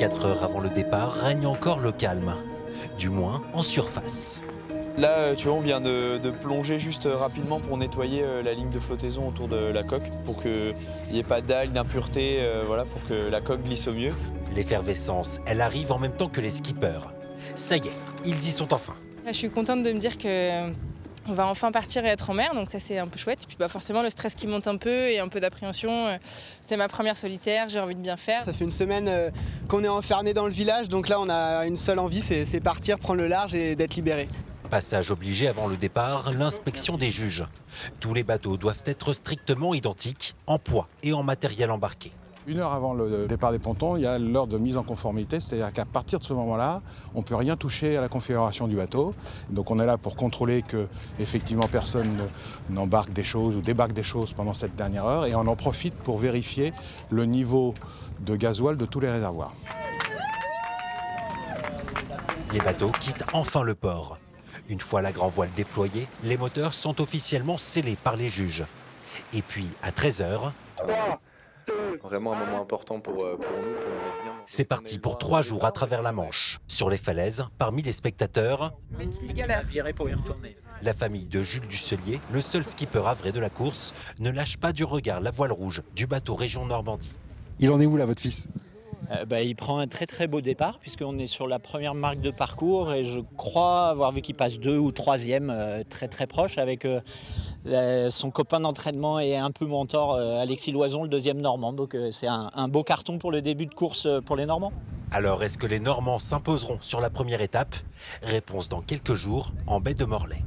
24 heures avant le départ, règne encore le calme, du moins en surface. Là, tu vois, on vient de plonger juste rapidement pour nettoyer la ligne de flottaison autour de la coque pour qu'il n'y ait pas d'algues, d'impuretés, voilà, pour que la coque glisse au mieux. L'effervescence, elle arrive en même temps que les skippers. Ça y est, ils y sont enfin. Là, je suis contente de me dire qu'on va enfin partir et être en mer, donc ça c'est un peu chouette. Puis forcément le stress qui monte un peu et un peu d'appréhension. C'est ma première solitaire, j'ai envie de bien faire. Ça fait une semaine qu'on est enfermé dans le village, donc là on a une seule envie, c'est partir, prendre le large et d'être libéré. Passage obligé avant le départ, l'inspection des juges. Tous les bateaux doivent être strictement identiques en poids et en matériel embarqué. 1 heure avant le départ des pontons, il y a l'heure de mise en conformité, c'est-à-dire qu'à partir de ce moment-là, on ne peut rien toucher à la configuration du bateau. Donc on est là pour contrôler que effectivement personne n'embarque des choses ou débarque des choses pendant cette dernière heure, et on en profite pour vérifier le niveau de gasoil de tous les réservoirs. Les bateaux quittent enfin le port. Une fois la grand voile déployée, les moteurs sont officiellement scellés par les juges. Et puis à 13h, vraiment un moment important pour nous. c'est parti pour 3 jours à travers la Manche. Sur les falaises, parmi les spectateurs, la famille de Jules Dusselier, le seul skipper avré de la course, ne lâche pas du regard la voile rouge du bateau Région Normandie. Il en est où là, votre fils ? Il prend un très très beau départ puisqu'on est sur la première marque de parcours et je crois avoir vu qu'il passe 2 ou 3e très très proche avec son copain d'entraînement et un peu mentor Alexis Loison, le 2e Normand. Donc c'est un beau carton pour le début de course pour les Normands. Alors est-ce que les Normands s'imposeront sur la première étape? Réponse dans quelques jours en baie de Morlaix.